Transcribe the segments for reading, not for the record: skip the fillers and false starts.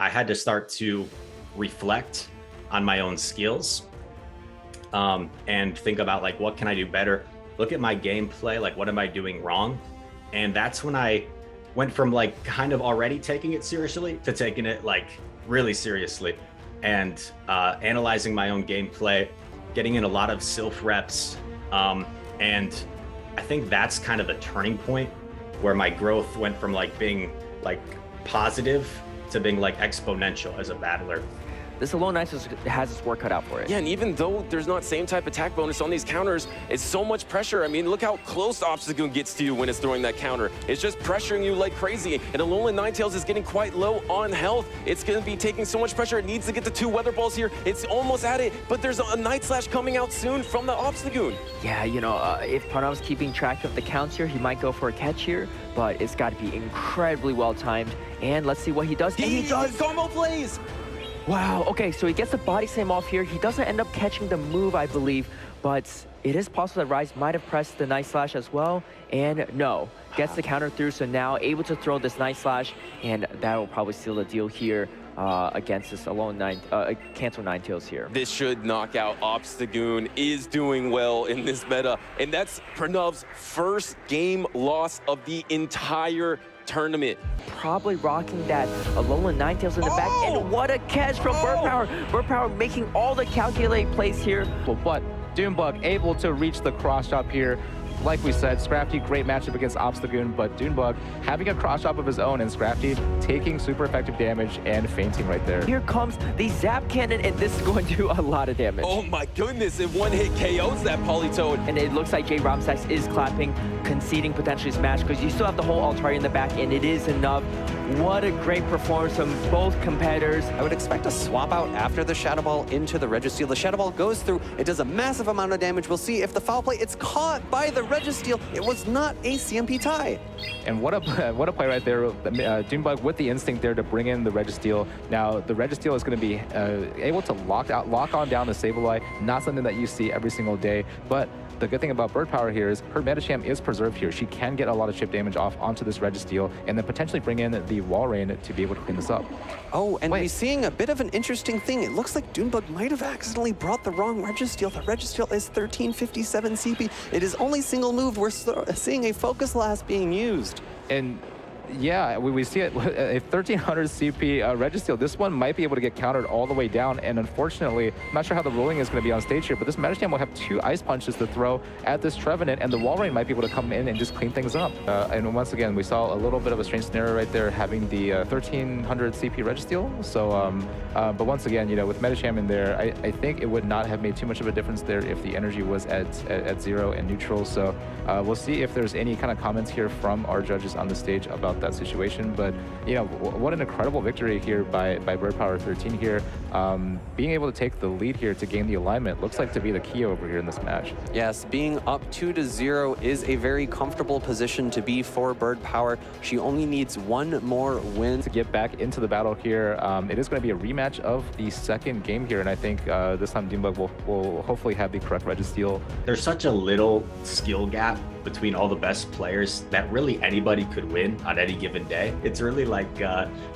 I had to start to reflect on my own skills and think about like, what can I do better? Look at my gameplay, like what am I doing wrong? And that's when I went from like kind of already taking it seriously to taking it like really seriously and analyzing my own gameplay, getting in a lot of Sylph reps. And I think that's kind of a turning point where my growth went from like being like positive to being like exponential as a battler. This Alone Knight has its work cut out for it. Yeah, and even though there's not same type attack bonus on these counters, it's so much pressure. I mean, look how close Obstagoon gets to you when it's throwing that counter. It's just pressuring you like crazy. And Alolan Ninetales is getting quite low on health. It's going to be taking so much pressure. It needs to get the 2 Weather Balls here. It's almost at it, but there's a Night Slash coming out soon from the Obstagoon. Yeah, you know, if Pranav's keeping track of the counts here, he might go for a catch here, but it's got to be incredibly well timed. And let's see what he does. And he does! Combo plays! Wow, okay, so he gets the body slam off here. He doesn't end up catching the move, I believe, but it is possible that Reis might have pressed the Night Slash as well, and no, gets the counter through, so now able to throw this Night Slash, and that will probably seal the deal here against this Cancel Ninetales here. This should knock out Obstagoon. Is doing well in this meta, and that's Pranav's first game loss of the entire tournament. Probably rocking that Alolan Ninetales in the back, and what a catch from Birdpower. Birdpower making all the calculated plays here. But Doonebug able to reach the cross drop here. Like we said, Scrafty, great matchup against Obstagoon, but Doonebug having a cross drop of his own, and Scrafty taking super effective damage and fainting right there. Here comes the Zap Cannon, and this is going to do a lot of damage. Oh my goodness, it one-hit KOs that Politoed. And it looks like Jay Romsax is clapping, conceding potentially his match, because you still have the whole Altaria in the back, and it is enough. What a great performance from both competitors. I would expect a swap out after the Shadow Ball into the Registeel. The Shadow Ball goes through, it does a massive amount of damage. We'll see if the foul play, it's caught by the Registeel. It was not a CMP tie. And what a play right there. Doonebug with the instinct there to bring in the Registeel. Now, the Registeel is going to be able to lock on down the Sableye. Not something that you see every single day, but the good thing about Birdpower here is her Medicham is preserved here. She can get a lot of chip damage off onto this Registeel and then potentially bring in the Walrein to be able to clean this up. Oh, and we're seeing a bit of an interesting thing. It looks like Doonebug might have accidentally brought the wrong Registeel. The Registeel is 1357 CP. It is only single move. We're seeing a Focus Blast being used. And yeah, we see it, a 1300 CP Registeel. This one might be able to get countered all the way down, and unfortunately, I'm not sure how the rolling is going to be on stage here, but this Medicham will have 2 Ice Punches to throw at this Trevenant, and the Walrein might be able to come in and just clean things up. And once again, we saw a little bit of a strange scenario right there, having the 1300 CP Registeel. So, but once again, you know, with Medicham in there, I think it would not have made too much of a difference there if the energy was at 0 and neutral. So we'll see if there's any kind of comments here from our judges on the stage about that situation. But you know, what an incredible victory here by Birdpower13 here, being able to take the lead here to gain the alignment looks like to be the key over here in this match. Yes, being up 2-0 is a very comfortable position to be for Birdpower. She only needs 1 more win to get back into the battle here. It is going to be a rematch of the second game here, and I think this time Doonebug will hopefully have the correct Registeel. There's such a little skill gap between all the best players that really anybody could win on any given day. It's really like,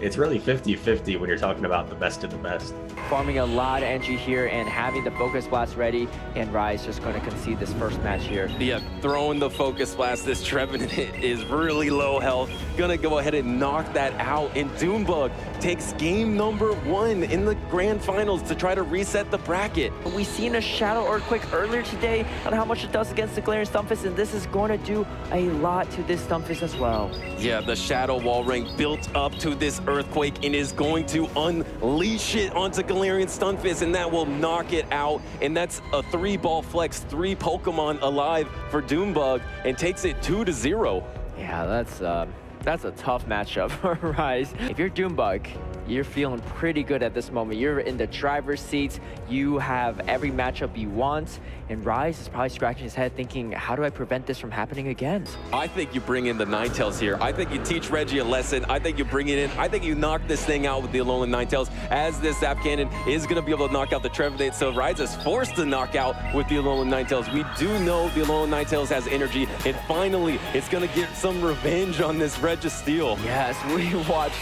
it's really 50-50 when you're talking about the best of the best. Farming a lot of energy here and having the Focus Blast ready, and Reis just going to concede this first match here. Yeah, throwing the Focus Blast. This Trevenant is really low health. Gonna go ahead and knock that out, and Doonebug takes game number 1 in the grand finals to try to reset the bracket. We've seen a Shadow Earthquake earlier today on how much it does against the Galarian Stunfisk, and this is going to do a lot to this Stunfisk as well. Yeah, the Shadow Walrein built up to this Earthquake and is going to unleash it onto Galarian Stunfisk, and that will knock it out. And that's a 3-ball flex, 3 Pokemon alive for Doonebug, and takes it 2-0. Yeah, that's a tough matchup for Reis. If you're Doonebug, you're feeling pretty good at this moment. You're in the driver's seats. You have every matchup you want. And Reis is probably scratching his head thinking, how do I prevent this from happening again? I think you bring in the Ninetales here. I think you teach Reggie a lesson. I think you bring it in. I think you knock this thing out with the Alolan Ninetales, as this Zap Cannon is going to be able to knock out the Trevenant. So Reis is forced to knock out with the Alolan Ninetales. We do know the Alolan Ninetales has energy, and finally, it's going to get some revenge on this Registeel. Yes, we watched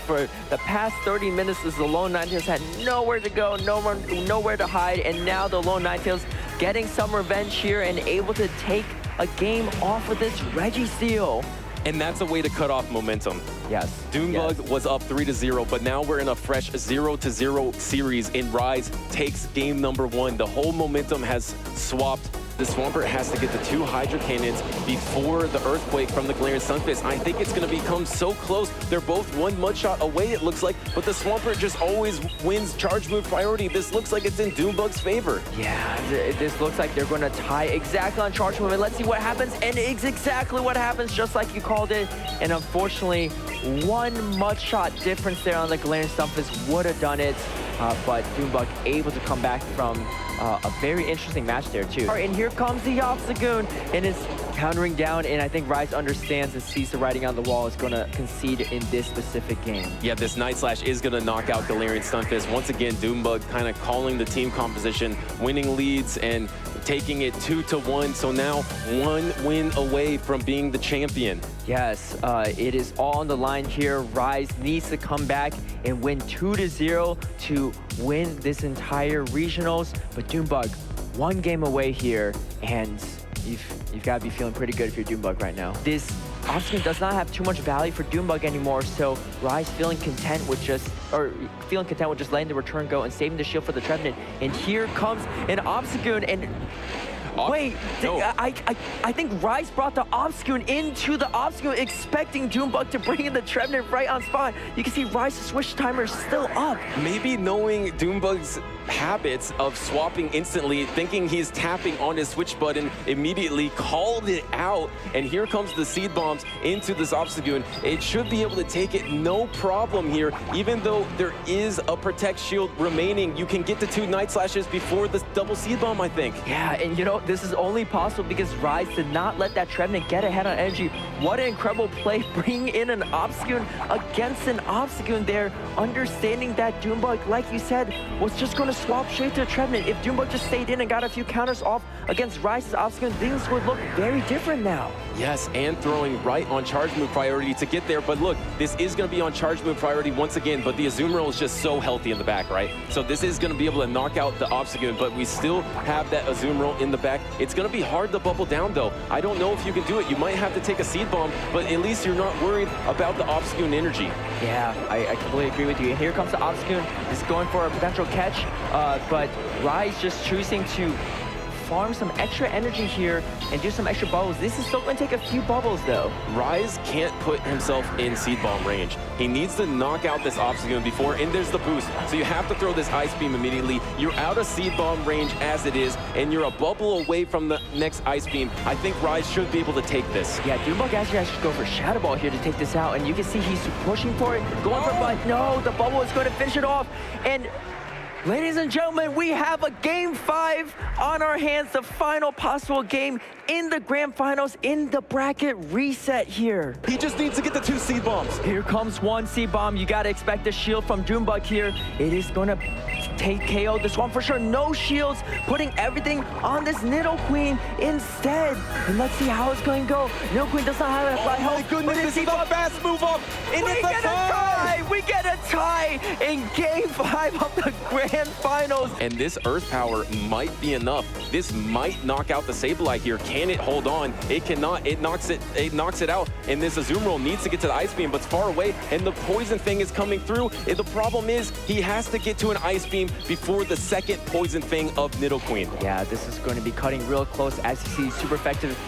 for the past last 30 minutes as the Lone Ninetales had nowhere to go, nowhere to hide, and now the Lone Ninetales getting some revenge here and able to take a game off of this Registeel. And that's a way to cut off momentum. Yes. Doonebug was up 3-0, but now we're in a fresh 0-0 series, and Reis takes game number 1. The whole momentum has swapped. The Swampert has to get the 2 Hydra Cannons before the Earthquake from the Galarian Stunfisk. I think it's going to become so close. They're both 1 mud shot away, it looks like, but the Swampert just always wins charge move priority. This looks like it's in Doonebug's favor. Yeah, this looks like they're going to tie exactly on charge move, and let's see what happens, and it's exactly what happens, just like you called it, and unfortunately, 1 mud shot difference there on the Galarian Stunfisk would have done it, but Doonebug able to come back from a very interesting match there too. All right, and here comes the Obstagoon, and it's countering down, and I think Reis understands and sees the writing on the wall is going to concede in this specific game. Yeah, this Night Slash is going to knock out Galarian Stunfisk. Once again, Doonebug kind of calling the team composition, winning leads, and taking it 2-1. So now 1 win away from being the champion. Yes, it is all on the line here. Reis needs to come back and win 2-0 to win this entire regionals. But Doonebug, 1 game away here, and you've got to be feeling pretty good if you're Doonebug right now. This Obstagoon does not have too much value for Doonebug anymore, so Reis feeling content with just letting the return go and saving the shield for the Trevenant. And here comes an Obstagoon, and wait, no. I think Reis brought the Obstagoon into the Obstagoon, expecting Doonebug to bring in the Trevenant right on spot. You can see Reis' switch timer is still up. Maybe knowing Doonebug's habits of swapping instantly, thinking he's tapping on his switch button, immediately called it out, and here comes the seed bombs into this Obstagoon. It should be able to take it no problem here, even though there is a protect shield remaining. You can get the 2 Night Slashes before the double seed bomb, I think. Yeah, and you know, this is only possible because Reis did not let that Trevenant get ahead on energy. What an incredible play, bringing in an Obstagoon against an Obstagoon there, understanding that Doonebug, like you said, was just going to swap straight to a Trevenant. If Doonebug just stayed in and got a few counters off against Reis' Obstagoon, things would look very different now. Yes, and throwing right on charge move priority to get there. But look, this is going to be on charge move priority once again, but the Azumarill is just so healthy in the back, right? So this is going to be able to knock out the Obstagoon, but we still have that Azumarill in the back. It's going to be hard to bubble down, though. I don't know if you can do it. You might have to take a seed bomb, but at least you're not worried about the Obstagoon energy. Yeah, I completely agree with you. And here comes the Obstagoon. It's going for a potential catch, but Reis just choosing to farm some extra energy here and do some extra bubbles. This is still going to take a few bubbles, though. Reis can't put himself in seed bomb range. He needs to knock out this Obstagoon before, and there's the boost. So you have to throw this Ice Beam immediately. You're out of seed bomb range as it is, and you're a bubble away from the next Ice Beam. I think Reis should be able to take this. Yeah, Doonebug actually has to go for Shadow Ball here to take this out, and you can see he's pushing for it, going for it, but no, the bubble is going to finish it off. And ladies and gentlemen, we have a Game 5 on our hands, the final possible game in the Grand Finals in the bracket reset here. He just needs to get the 2 seed bombs. Here comes 1 seed bomb. You got to expect a shield from Doonebug here. It is going to take KO this one for sure. No shields, putting everything on this Nidoqueen instead. And let's see how it's going to go. Nidoqueen does not have a fly health. My goodness, this is a fast move up, and it's a tie! We get a tie in Game 5 of the Grand Finals. And this Earth Power might be enough. This might knock out the Sableye here. Can it hold on? It cannot. It knocks it out. And this Azumarill needs to get to the Ice Beam, but it's far away. And the Poison Fang is coming through. And the problem is he has to get to an Ice Beam before the second Poison Fang of Nidoqueen. Yeah, this is going to be cutting real close. As you see, super effective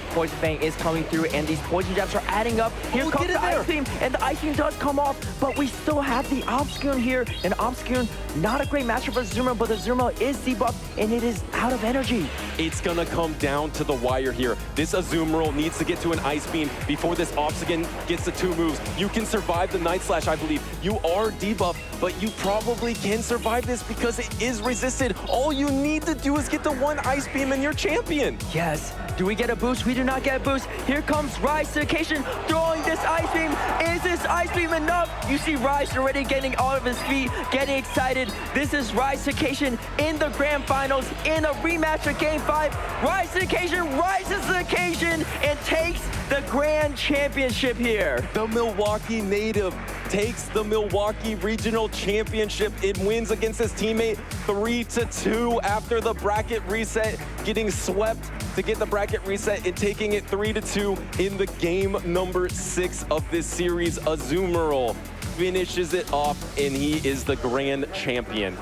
Poison Fang is coming through, and these Poison Jabs are adding up. Here comes the Ice Beam, and the Ice Beam does come off, but we still have the Obstagoon here. And Obstagoon, not a great matchup for Azumarill, but the Azumarill is debuffed, and it is out of energy. It's gonna come down to the wire here. This Azumarill needs to get to an Ice Beam before this Obstagoon gets the 2 moves. You can survive the Night Slash, I believe. You are debuffed, but you probably can survive this because it is resisted. All you need to do is get the 1 Ice Beam and you're champion. Yes, Do we get a boost? We do not get a boost. Here comes Reis2TheOccasion throwing this Ice Beam. Is this Ice Beam enough? You see Reis already getting out of his feet, getting excited. This is Reis2TheOccasion in the grand finals in a rematch of Game 5. Reis2TheOccasion rises to the occasion and takes the grand championship here. The Milwaukee native takes the Milwaukee Regional Championship. It wins against his teammate 3-2 after the bracket reset, getting swept to get the bracket reset and taking it 3-2 in the game number 6 of this series. Azumarill finishes it off, and he is the grand champion.